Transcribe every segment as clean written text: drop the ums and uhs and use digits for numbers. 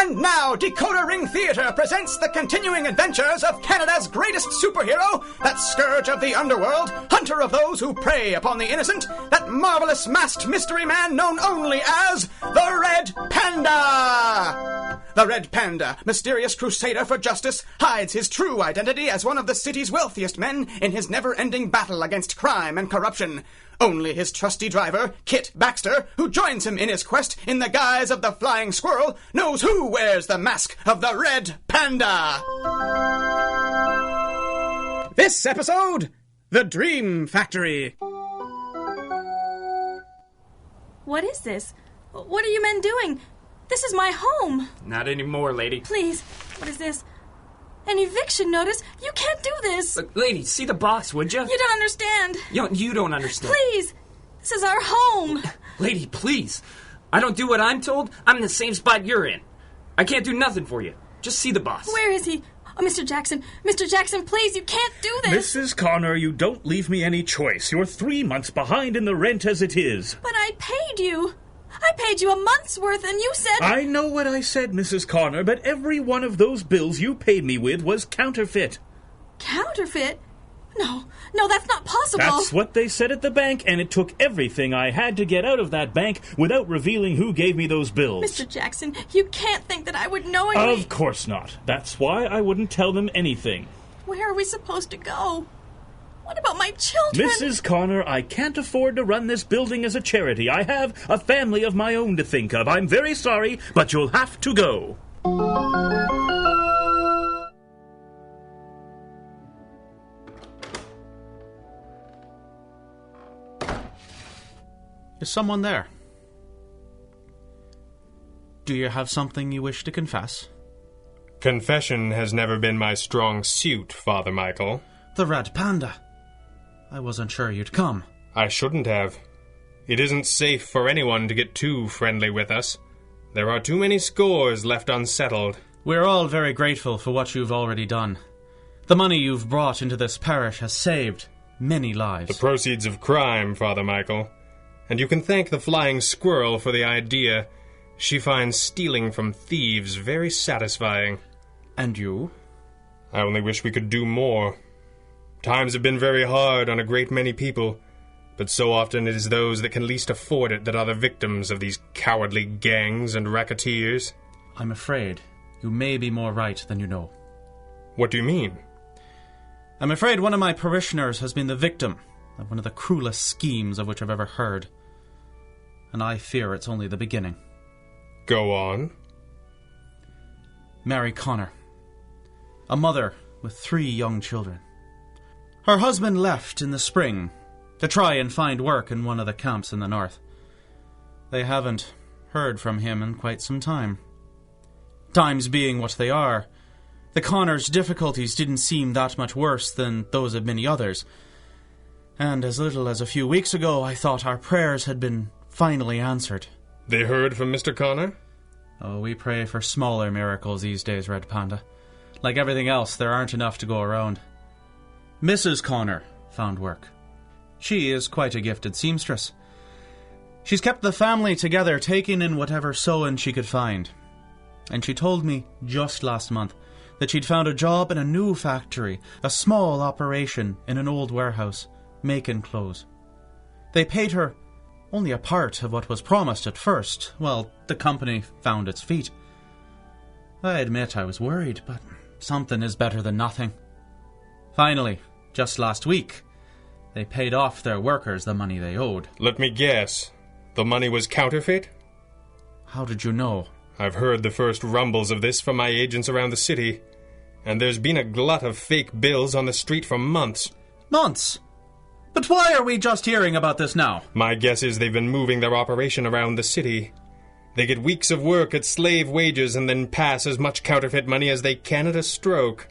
And now, Decoder Ring Theatre presents the continuing adventures of Canada's greatest superhero, that scourge of the underworld, hunter of those who prey upon the innocent, that marvelous masked mystery man known only as the Red Panda! The Red Panda, mysterious crusader for justice, hides his true identity as one of the city's wealthiest men in his never-ending battle against crime and corruption. Only his trusty driver, Kit Baxter, who joins him in his quest in the guise of the Flying Squirrel, knows who wears the mask of the Red Panda. This episode, The Dream Factory. What is this? What are you men doing? This is my home. Not anymore, lady. Please, what is this? An eviction notice? You can't do this. Look, lady, see the box, would you? You don't understand. You don't understand. Please, this is our home. Lady, please. I don't do what I'm told. I'm in the same spot you're in. I can't do nothing for you. Just see the boss. Where is he? Oh, Mr. Jackson. Mr. Jackson, please, you can't do this. Mrs. Connor, you don't leave me any choice. You're 3 months behind in the rent as it is. But I paid you. I paid you a month's worth, and you said... I know what I said, Mrs. Connor, but every one of those bills you paid me with was counterfeit. Counterfeit? No, that's not possible. That's what they said at the bank, and it took everything I had to get out of that bank without revealing who gave me those bills. Mr. Jackson, you can't think that I would knowingly... Of course not. That's why I wouldn't tell them anything. Where are we supposed to go? What about my children? Mrs. Connor, I can't afford to run this building as a charity. I have a family of my own to think of. I'm very sorry, but you'll have to go. Is someone there? Do you have something you wish to confess? Confession has never been my strong suit, Father Michael. The Red Panda. I wasn't sure you'd come. I shouldn't have. It isn't safe for anyone to get too friendly with us. There are too many scores left unsettled. We're all very grateful for what you've already done. The money you've brought into this parish has saved many lives. The proceeds of crime, Father Michael. And you can thank the Flying Squirrel for the idea. She finds stealing from thieves very satisfying. And you? I only wish we could do more. Times have been very hard on a great many people, but so often it is those that can least afford it that are the victims of these cowardly gangs and racketeers. I'm afraid you may be more right than you know. What do you mean? I'm afraid one of my parishioners has been the victim of one of the cruelest schemes of which I've ever heard. And I fear it's only the beginning. Go on. Mary Connor. A mother with 3 young children. Her husband left in the spring to try and find work in one of the camps in the north. They haven't heard from him in quite some time. Times being what they are, the Connors' difficulties didn't seem that much worse than those of many others. And as little as a few weeks ago, I thought our prayers had been finally answered. They heard from Mr. Connor? Oh, we pray for smaller miracles these days, Red Panda. Like everything else, there aren't enough to go around. Mrs. Connor found work. She is quite a gifted seamstress. She's kept the family together, taking in whatever sewing she could find. And she told me just last month that she'd found a job in a new factory, a small operation in an old warehouse, making clothes. They paid her only a part of what was promised at first. Well, the company found its feet. I admit I was worried, but something is better than nothing. Finally, just last week, they paid off their workers the money they owed. Let me guess. The money was counterfeit? How did you know? I've heard the first rumbles of this from my agents around the city, and there's been a glut of fake bills on the street for months. Months? But why are we just hearing about this now? My guess is they've been moving their operation around the city. They get weeks of work at slave wages and then pass as much counterfeit money as they can at a stroke.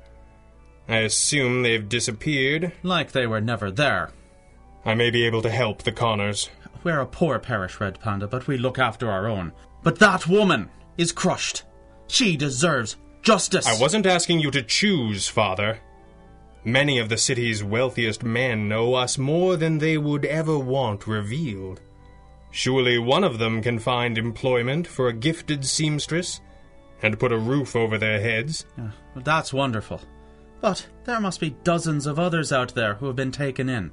I assume they've disappeared. Like they were never there. I may be able to help the Connors. We're a poor parish, Red Panda, but we look after our own. But that woman is crushed. She deserves justice. I wasn't asking you to choose, Father. Many of the city's wealthiest men know us more than they would ever want revealed. Surely one of them can find employment for a gifted seamstress and put a roof over their heads. Well, that's wonderful. But there must be dozens of others out there who have been taken in.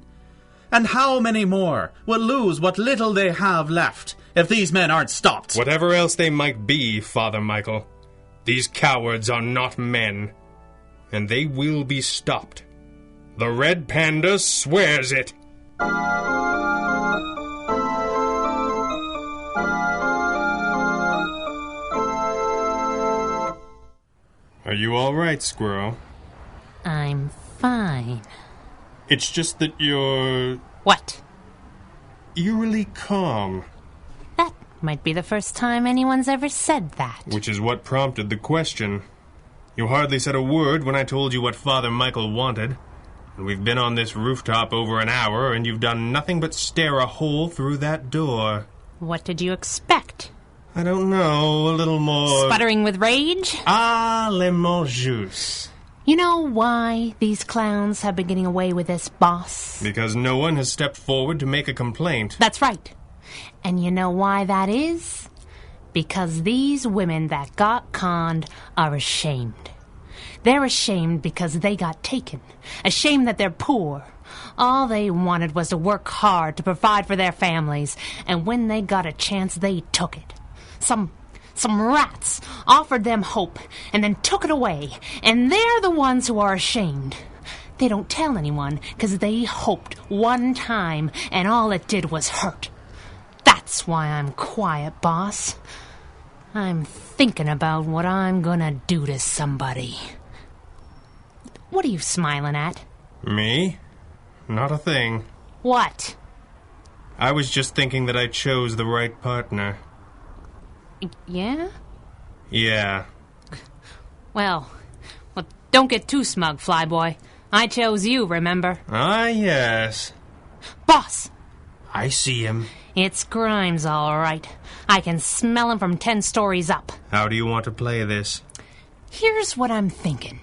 And how many more will lose what little they have left if these men aren't stopped? Whatever else they might be, Father Michael, these cowards are not men, and they will be stopped. The Red Panda swears it. Are you all right, Squirrel? I'm fine. It's just that you're What? eerily calm, That might be the first time anyone's ever said that. which is what prompted the question. You hardly said a word when I told you what Father Michael wanted. And we've been on this rooftop over an hour, and you've done nothing but stare a hole through that door. What did you expect? I don't know, a little more... Sputtering with rage? Ah, le mot juste. You know why these clowns have been getting away with this, boss? Because no one has stepped forward to make a complaint. That's right. And you know why that is? Because these women that got conned are ashamed. They're ashamed because they got taken. Ashamed that they're poor. All they wanted was to work hard to provide for their families. And when they got a chance, they took it. Some rats offered them hope and then took it away. And they're the ones who are ashamed. They don't tell anyone because they hoped one time and all it did was hurt. That's why I'm quiet, boss. I'm thinking about what I'm gonna do to somebody. What are you smiling at? Me? Not a thing. What? I was just thinking that I chose the right partner. Yeah? Yeah. Well, don't get too smug, Flyboy. I chose you, remember? Ah, yes. Boss! I see him. It's Grimes, all right. I can smell him from 10 stories up. How do you want to play this? Here's what I'm thinking.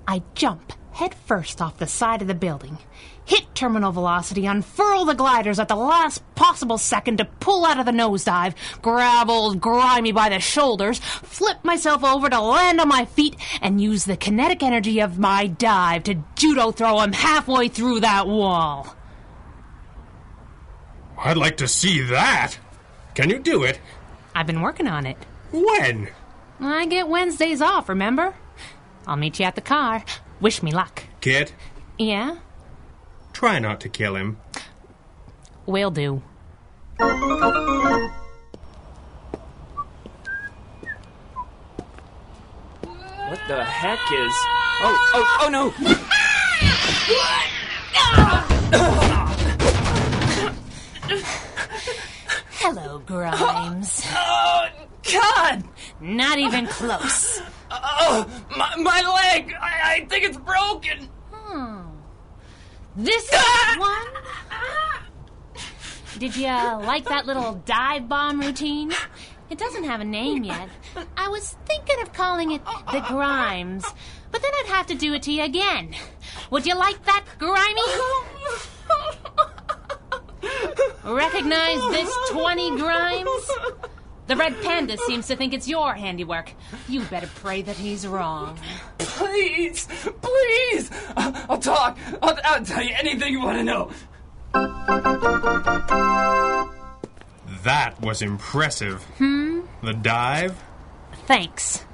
I jump head first off the side of the building, hit terminal velocity, unfurl the gliders at the last possible second to pull out of the nosedive, grab old Grimy by the shoulders, flip myself over to land on my feet, and use the kinetic energy of my dive to judo throw him halfway through that wall. I'd like to see that. Can you do it? I've been working on it. When? I get Wednesdays off, remember? I'll meet you at the car. Wish me luck. Kid, Yeah? try not to kill him. Will do. What the heck is... Oh no! Hello, Grimes. Oh, God! Not even close. Oh, my leg! I think it's broken! This is one? Did you like that little dive bomb routine? It doesn't have a name yet. I was thinking of calling it the Grimes, but then I'd have to do it to you again. Would you like that, Grimy? Recognize this 20, Grimes? The Red Panda seems to think it's your handiwork. You better pray that he's wrong. Please! Please! I'll talk. I'll tell you anything you want to know. That was impressive. The dive? Thanks.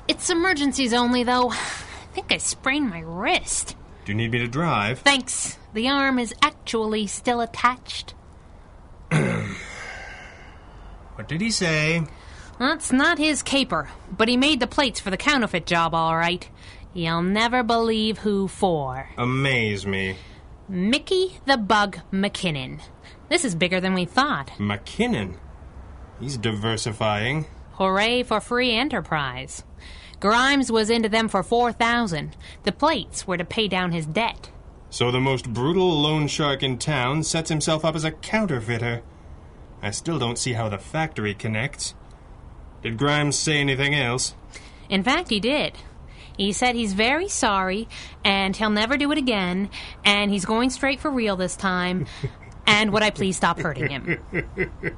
It's emergencies only, though. I think I sprained my wrist. Do you need me to drive? Thanks. The arm is actually still attached. What did he say? That's not his caper, but he made the plates for the counterfeit job, all right. You'll never believe who for. Amaze me. Mickey the Bug McKinnon. This is bigger than we thought. McKinnon? He's diversifying. Hooray for free enterprise. Grimes was into them for $4,000. The plates were to pay down his debt. So the most brutal loan shark in town sets himself up as a counterfeiter. I still don't see how the factory connects. Did Grimes say anything else? In fact, he did. He said he's very sorry, and he'll never do it again, and he's going straight for real this time. And would I please stop hurting him?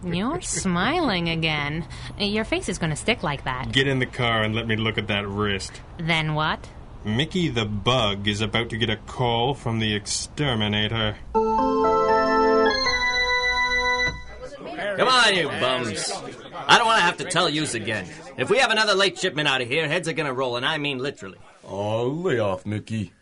You're smiling again. Your face is going to stick like that. Get in the car and let me look at that wrist. Then what? Mickey the Bug is about to get a call from the exterminator. Come on, you bums. I don't want to have to tell yous again. If we have another late shipment out of here, heads are gonna roll, and I mean literally. Oh, lay off, Mickey.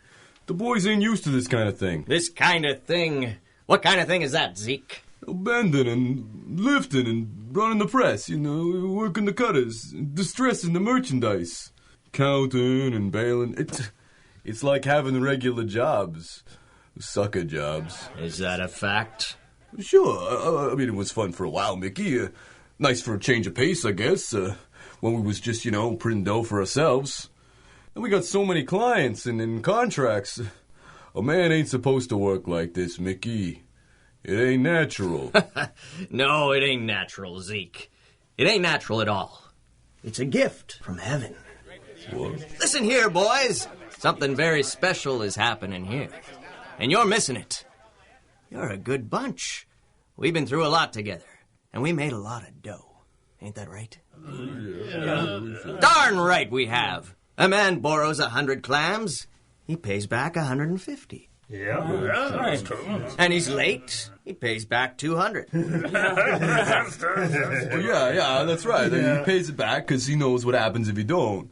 The boys ain't used to this kind of thing. This kind of thing? What kind of thing is that, Zeke? Bending and lifting and running the press, working the cutters, distressing the merchandise, counting and bailing. It's like having regular jobs. Sucker jobs. Is that a fact? Sure. I mean, it was fun for a while, Mickey. Nice for a change of pace, I guess. When we was just, printing dough for ourselves. And we got so many clients and contracts. A man ain't supposed to work like this, Mickey. It ain't natural. No, it ain't natural, Zeke. It ain't natural at all. It's a gift from heaven. What? Listen here, boys. Something very special is happening here. And you're missing it. You're a good bunch. We've been through a lot together, and we made a lot of dough. Ain't that right? Yeah. Darn right we have. A man borrows 100 clams, he pays back 150. Yeah, that's true. And he's late, he pays back 200. Yeah, that's right. He pays it back because he knows what happens if you don't.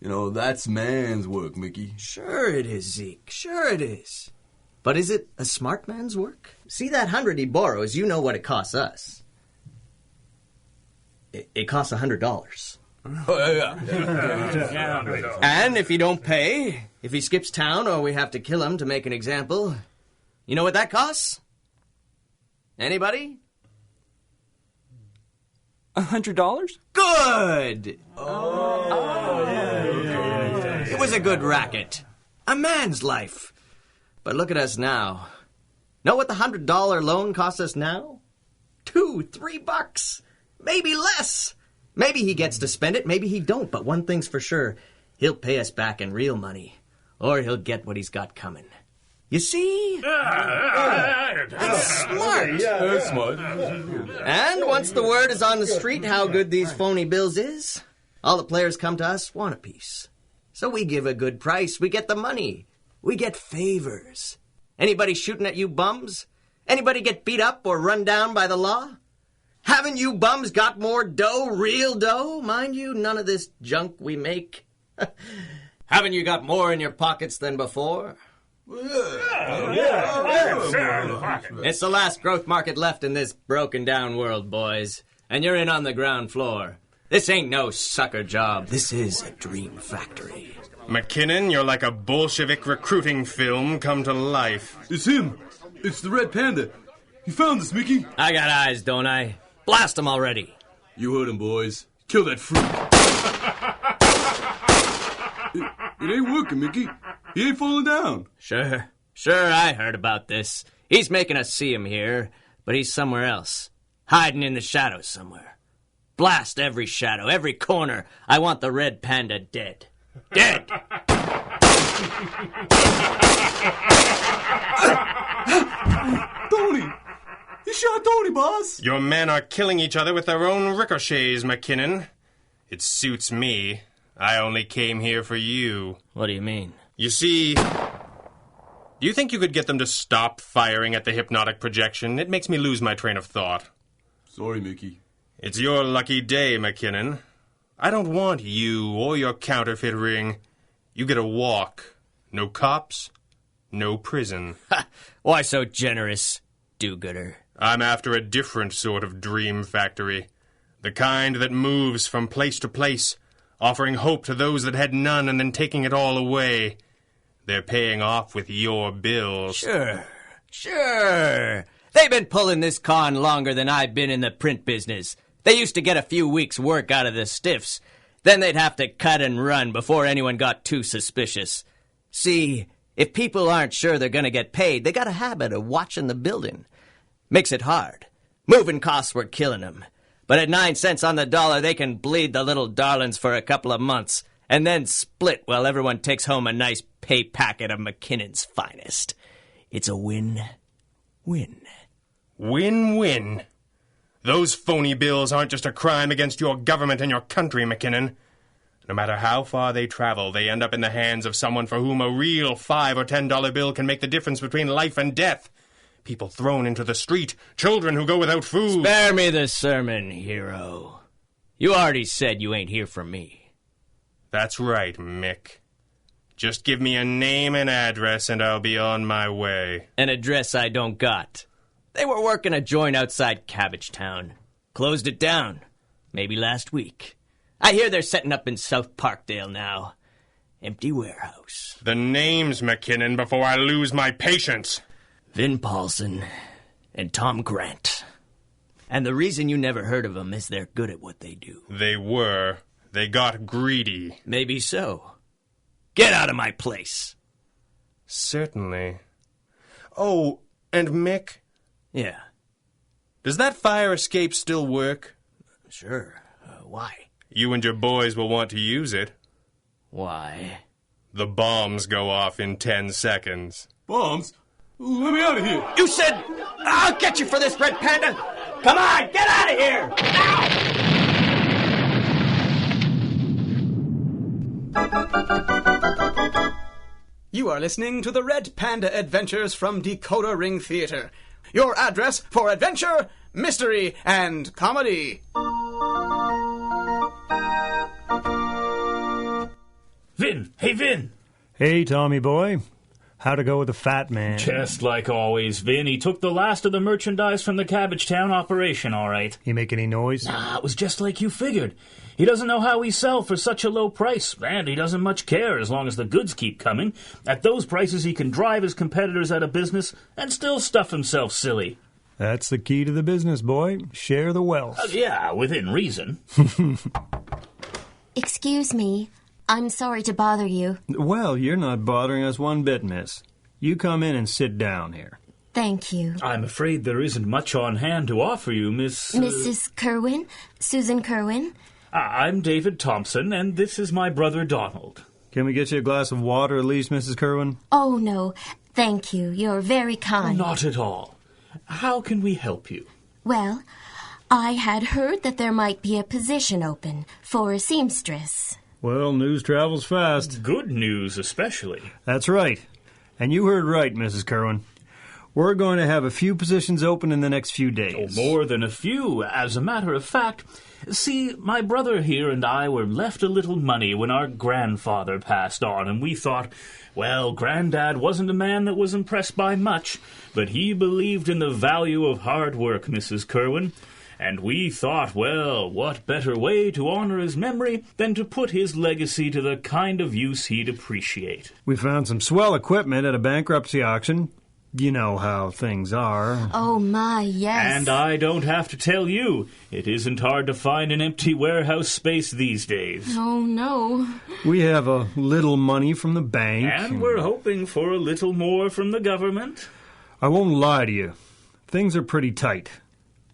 That's man's work, Mickey. Sure it is, Zeke. Sure it is. But is it a smart man's work? See that 100 he borrows, you know what it costs us. It costs $100. Oh, yeah. And if he don't pay, if he skips town or we have to kill him to make an example, you know what that costs? Anybody? $100? Good! It was a good racket. A man's life. But look at us now. Know what the $100 loan costs us now? $2-3. Maybe less. Maybe he gets to spend it, maybe he don't. But one thing's for sure. He'll pay us back in real money. Or he'll get what he's got coming. You see? It's smart. Yeah, it's smart. And once the word is on the street how good these phony bills is, all the players come to us want a piece. So we give a good price. We get the money. We get favors. Anybody shooting at you bums? Anybody get beat up or run down by the law? Haven't you bums got more dough, real dough? Mind you, none of this junk we make. Haven't you got more in your pockets than before? It's the last growth market left in this broken down world, boys. And you're in on the ground floor. This ain't no sucker job. This is a dream factory. McKinnon, you're like a Bolshevik recruiting film come to life. It's him. It's the Red Panda. He found us, Mickey. I got eyes, don't I? Blast him already. You heard him, boys. Kill that freak. It ain't working, Mickey. He ain't falling down. Sure, I heard about this. He's making us see him here, but he's somewhere else. Hiding in the shadows somewhere. Blast every shadow, every corner. I want the Red Panda dead. Dead! Tony! You shot Tony, boss! Your men are killing each other with their own ricochets, McKinnon. It suits me. I only came here for you. What do you mean? You see, do you think you could get them to stop firing at the hypnotic projection? It makes me lose my train of thought. Sorry, Mickey. It's your lucky day, McKinnon. I don't want you or your counterfeit ring. You get a walk. No cops, no prison. Why so generous, do-gooder? I'm after a different sort of dream factory. The kind that moves from place to place, offering hope to those that had none and then taking it all away. They're paying off with your bills. Sure. They've been pulling this con longer than I've been in the print business. They used to get a few weeks' work out of the stiffs. Then they'd have to cut and run before anyone got too suspicious. See, if people aren't sure they're going to get paid, they got a habit of watching the building. Makes it hard. Moving costs were killing them. But at 9 cents on the dollar, they can bleed the little darlings for a couple of months and then split while everyone takes home a nice pay packet of McKinnon's finest. It's a win-win. Win-win. Those phony bills aren't just a crime against your government and your country, McKinnon. No matter how far they travel, they end up in the hands of someone for whom a real $5 or $10 bill can make the difference between life and death. People thrown into the street, children who go without food. Spare me the sermon, hero. You already said you ain't here for me. That's right, Mick. Just give me a name and address and I'll be on my way. An address I don't got. They were working a joint outside Cabbage Town. Closed it down. Maybe last week. I hear they're setting up in South Parkdale now. Empty warehouse. The names, McKinnon, before I lose my patience. Vin Paulson and Tom Grant. And the reason you never heard of them is they're good at what they do. They were. They got greedy. Maybe so. Get out of my place. Certainly. Oh, and Mick? Yeah. Does that fire escape still work? Sure. Why? You and your boys will want to use it. Why? The bombs go off in 10 seconds. Bombs? Let me out of here. You said, I'll get you for this, Red Panda. Come on, get out of here. You are listening to the Red Panda Adventures from Decoder Ring Theater. Your address for adventure, mystery, and comedy. Vin! Hey, Vin! Hey, Tommy boy. How'd it go with the fat man? Just like always, Vin. He took the last of the merchandise from the Cabbage Town operation, all right. He make any noise? Nah, it was just like you figured. He doesn't know how he sell for such a low price, and he doesn't much care as long as the goods keep coming. At those prices, he can drive his competitors out of business and still stuff himself silly. That's the key to the business, boy. Share the wealth. Yeah, within reason. Excuse me. I'm sorry to bother you. Well, you're not bothering us one bit, miss. You come in and sit down here. Thank you. I'm afraid there isn't much on hand to offer you, Miss... Mrs. Kerwin? Susan Kerwin? I'm David Thompson, and this is my brother Donald. Can we get you a glass of water at least, Mrs. Kerwin? Oh, no. Thank you. You're very kind. Not at all. How can we help you? Well, I had heard that there might be a position open for a seamstress. Well, news travels fast. Good news, especially. That's right. And you heard right, Mrs. Kerwin. We're going to have a few positions open in the next few days. Oh, more than a few. As a matter of fact, see, my brother here and I were left a little money when our grandfather passed on, and we thought, well, Granddad wasn't a man that was impressed by much, but he believed in the value of hard work, Mrs. Kerwin. And we thought, well, what better way to honor his memory than to put his legacy to the kind of use he'd appreciate. We found some swell equipment at a bankruptcy auction. You know how things are. Oh, my, yes. And I don't have to tell you, it isn't hard to find an empty warehouse space these days. Oh, no. We have a little money from the bank. And we're hoping for a little more from the government. I won't lie to you. Things are pretty tight.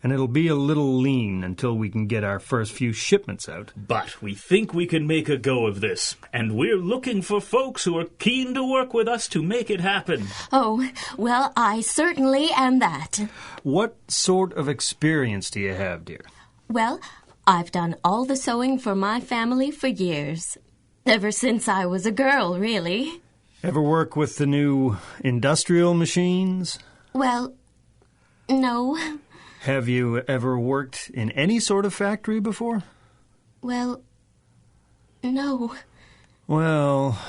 And it'll be a little lean until we can get our first few shipments out. But we think we can make a go of this, and we're looking for folks who are keen to work with us to make it happen. Oh, well, I certainly am that. What sort of experience do you have, dear? Well, I've done all the sewing for my family for years. Ever since I was a girl, really. Ever work with the new industrial machines? Well, no. Have you ever worked in any sort of factory before? Well, no. Well,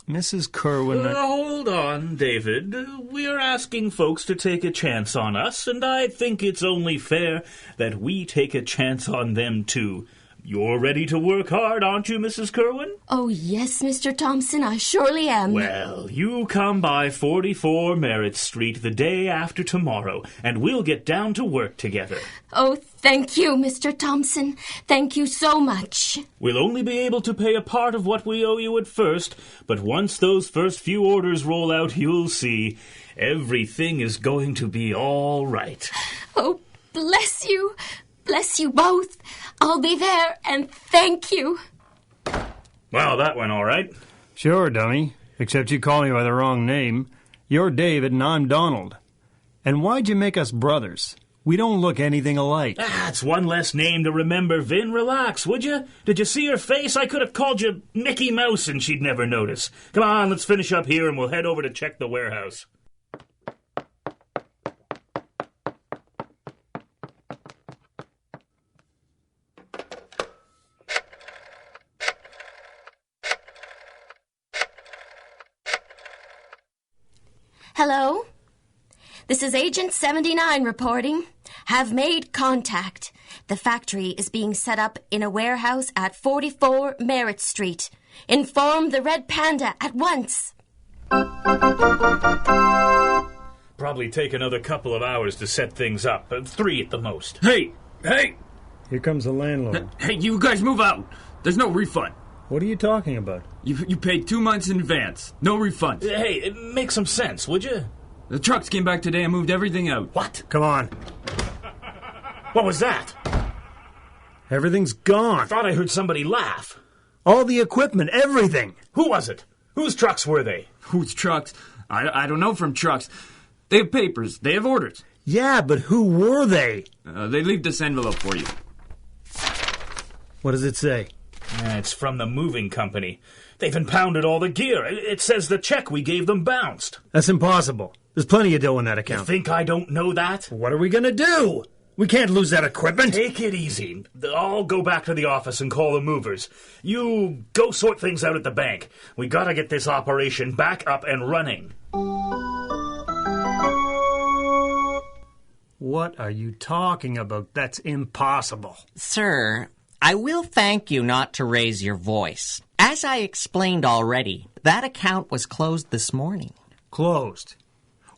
Mrs. Kerwin... Hold on, David. We're asking folks to take a chance on us, and I think it's only fair that we take a chance on them, too. You're ready to work hard, aren't you, Mrs. Kerwin? Oh, yes, Mr. Thompson, I surely am. Well, you come by 44 Merritt Street the day after tomorrow, and we'll get down to work together. Oh, thank you, Mr. Thompson. Thank you so much. We'll only be able to pay a part of what we owe you at first, but once those first few orders roll out, you'll see everything is going to be all right. Oh, bless you. Bless you both. I'll be there, and thank you. Well, that went all right. Sure, dummy. Except you call me by the wrong name. You're David, and I'm Donald. And why'd you make us brothers? We don't look anything alike. It's one less name to remember, Vin. Relax, would you? Did you see her face? I could have called you Mickey Mouse and she'd never notice. Come on, let's finish up here and we'll head over to check the warehouse. Hello? This is Agent 79 reporting. Have made contact. The factory is being set up in a warehouse at 44 Merritt Street. Inform the Red Panda at once. Probably take another couple of hours to set things up. 3 at the most. Hey! Here comes the landlord. Hey, you guys move out. There's no refund. What are you talking about? You paid 2 months in advance. No refunds. Hey, make some sense, would you? The trucks came back today and moved everything out. What? Come on. What was that? Everything's gone. I thought I heard somebody laugh. All the equipment, everything. Who was it? Whose trucks were they? Whose trucks? I don't know from trucks. They have papers. They have orders. Yeah, but who were they? They leave this envelope for you. What does it say? It's from the moving company. They've impounded all the gear. It says the check we gave them bounced. That's impossible. There's plenty of dough in that account. You think I don't know that? What are we gonna do? We can't lose that equipment. Take it easy. I'll go back to the office and call the movers. You go sort things out at the bank. We gotta get this operation back up and running. What are you talking about? That's impossible. Sir, I will thank you not to raise your voice. As I explained already, that account was closed this morning. Closed?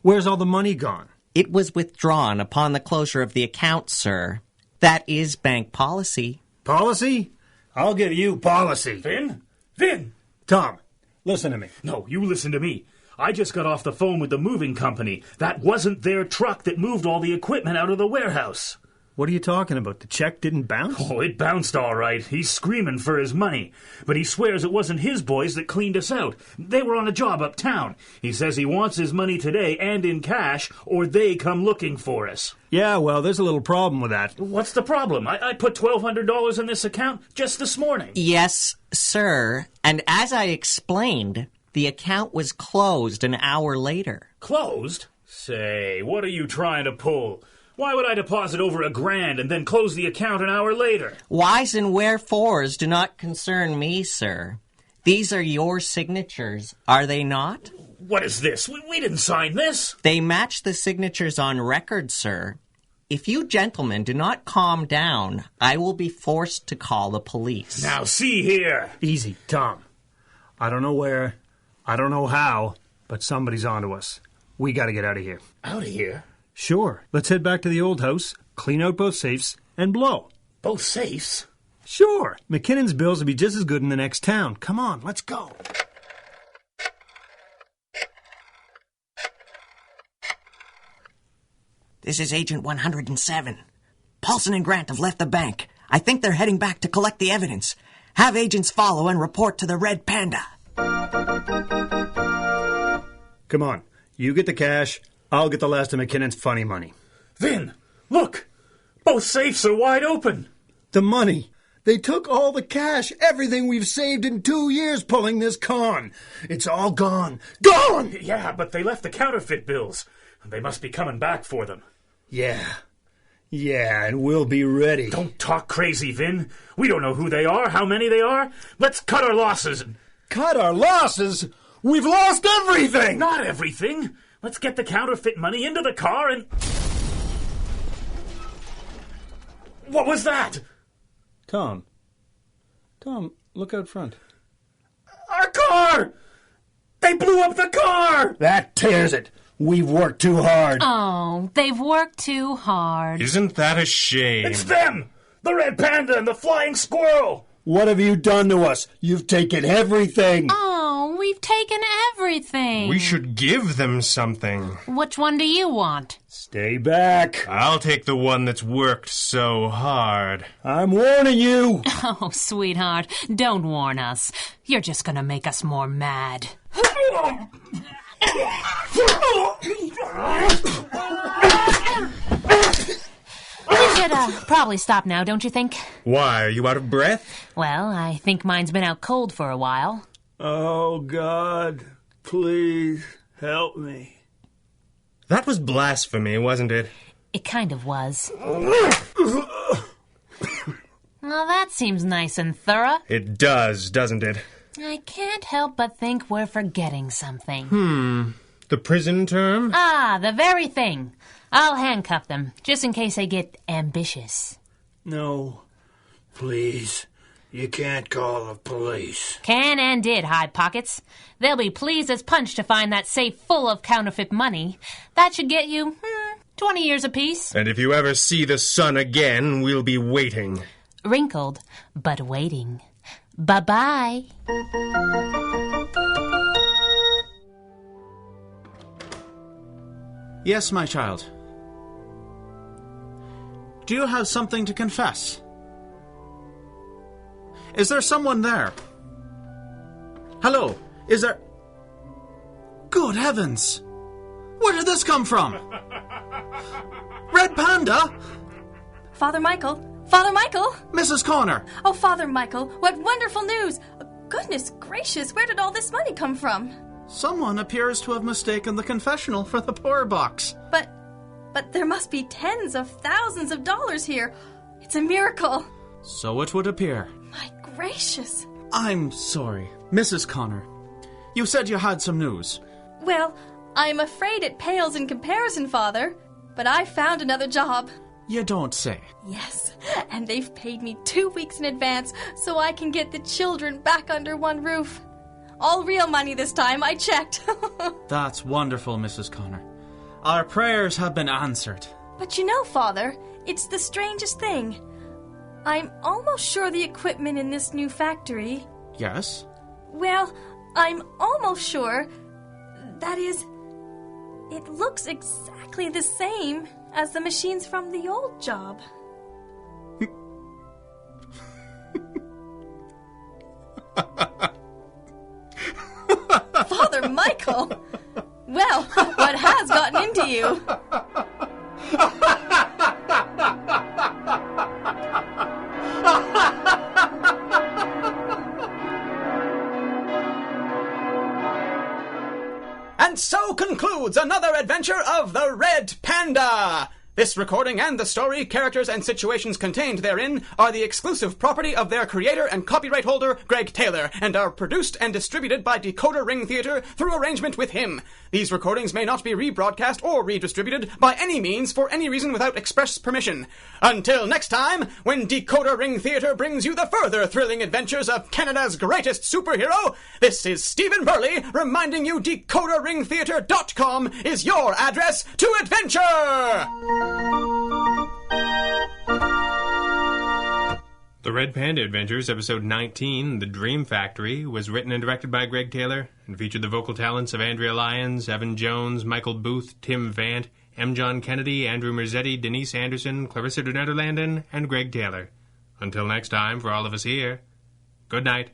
Where's all the money gone? It was withdrawn upon the closure of the account, sir. That is bank policy. Policy? I'll give you policy. Vin! Tom, listen to me. No, you listen to me. I just got off the phone with the moving company. That wasn't their truck that moved all the equipment out of the warehouse. What are you talking about? The check didn't bounce? Oh, it bounced all right. He's screaming for his money. But he swears it wasn't his boys that cleaned us out. They were on a job uptown. He says he wants his money today and in cash, or they come looking for us. Yeah, well, there's a little problem with that. What's the problem? I put $1,200 in this account just this morning. Yes, sir. And as I explained, the account was closed an hour later. Closed? Say, what are you trying to pull? Why would I deposit over $1,000 and then close the account an hour later? Whys and wherefores do not concern me, sir. These are your signatures, are they not? What is this? We didn't sign this. They match the signatures on record, sir. If you gentlemen do not calm down, I will be forced to call the police. Now see here. Easy, Tom. I don't know where, I don't know how, but somebody's onto us. We gotta get out of here. Out of here? Sure. Let's head back to the old house, clean out both safes, and blow. Both safes? Sure. McKinnon's bills will be just as good in the next town. Come on, let's go. This is Agent 107. Paulson and Grant have left the bank. I think they're heading back to collect the evidence. Have agents follow and report to the Red Panda. Come on. You get the cash. I'll get the last of McKinnon's funny money. Vin, look! Both safes are wide open. The money. They took all the cash, everything we've saved in 2 years pulling this con. It's all gone. Gone! Yeah, but they left the counterfeit bills. They must be coming back for them. Yeah, and we'll be ready. Don't talk crazy, Vin. We don't know who they are, how many they are. Let's cut our losses. Cut our losses? We've lost everything! Not everything. Let's get the counterfeit money into the car and... What was that? Tom, look out front. Our car! They blew up the car! That tears it. We've worked too hard. Oh, they've worked too hard. Isn't that a shame? It's them! The Red Panda and the Flying Squirrel! What have you done to us? You've taken everything. Oh, we've taken everything. We should give them something. Which one do you want? Stay back. I'll take the one that's worked so hard. I'm warning you. Oh, sweetheart, don't warn us. You're just gonna make us more mad. We should probably stop now, don't you think? Why, are you out of breath? Well, I think mine's been out cold for a while. Oh, God, please help me. That was blasphemy, wasn't it? It kind of was. Well, that seems nice and thorough. It does, doesn't it? I can't help but think we're forgetting something. The prison term? Ah, the very thing. I'll handcuff them, just in case they get ambitious. No, please. You can't call the police. Can and did, High Pockets. They'll be pleased as punch to find that safe full of counterfeit money. That should get you, 20 years apiece. And if you ever see the sun again, we'll be waiting. Wrinkled, but waiting. Bye-bye. Yes, my child. Do you have something to confess? Is there someone there? Hello, is there... Good heavens! Where did this come from? Red Panda? Father Michael? Father Michael? Mrs. Connor! Oh, Father Michael, what wonderful news! Goodness gracious, where did all this money come from? Someone appears to have mistaken the confessional for the poor box. But there must be tens of thousands of dollars here. It's a miracle. So it would appear. My gracious. I'm sorry. Mrs. Connor, you said you had some news. Well, I'm afraid it pales in comparison, Father. But I found another job. You don't say. Yes, and they've paid me 2 weeks in advance so I can get the children back under one roof. All real money this time, I checked. That's wonderful, Mrs. Connor. Our prayers have been answered. But you know, Father, it's the strangest thing. I'm almost sure the equipment in this new factory... Yes? Well, I'm almost sure... That is... It looks exactly the same as the machines from the old job. Father Michael! Well, what has gotten into you? And so concludes another adventure of the Red Panda! This recording and the story, characters, and situations contained therein are the exclusive property of their creator and copyright holder, Greg Taylor, and are produced and distributed by Decoder Ring Theater through arrangement with him. These recordings may not be rebroadcast or redistributed by any means for any reason without express permission. Until next time, when Decoder Ring Theater brings you the further thrilling adventures of Canada's greatest superhero, this is Stephen Burley reminding you DecoderRingTheater.com is your address to adventure! The Red Panda Adventures, Episode 19, The Dream Factory, was written and directed by Greg Taylor and featured the vocal talents of Andrea Lyons, Evan Jones, Michael Booth, Tim Vant, M. John Kennedy, Andrew Merzetti, Denise Anderson, Clarissa de Nederlanden, and Greg Taylor. Until next time, for all of us here, good night.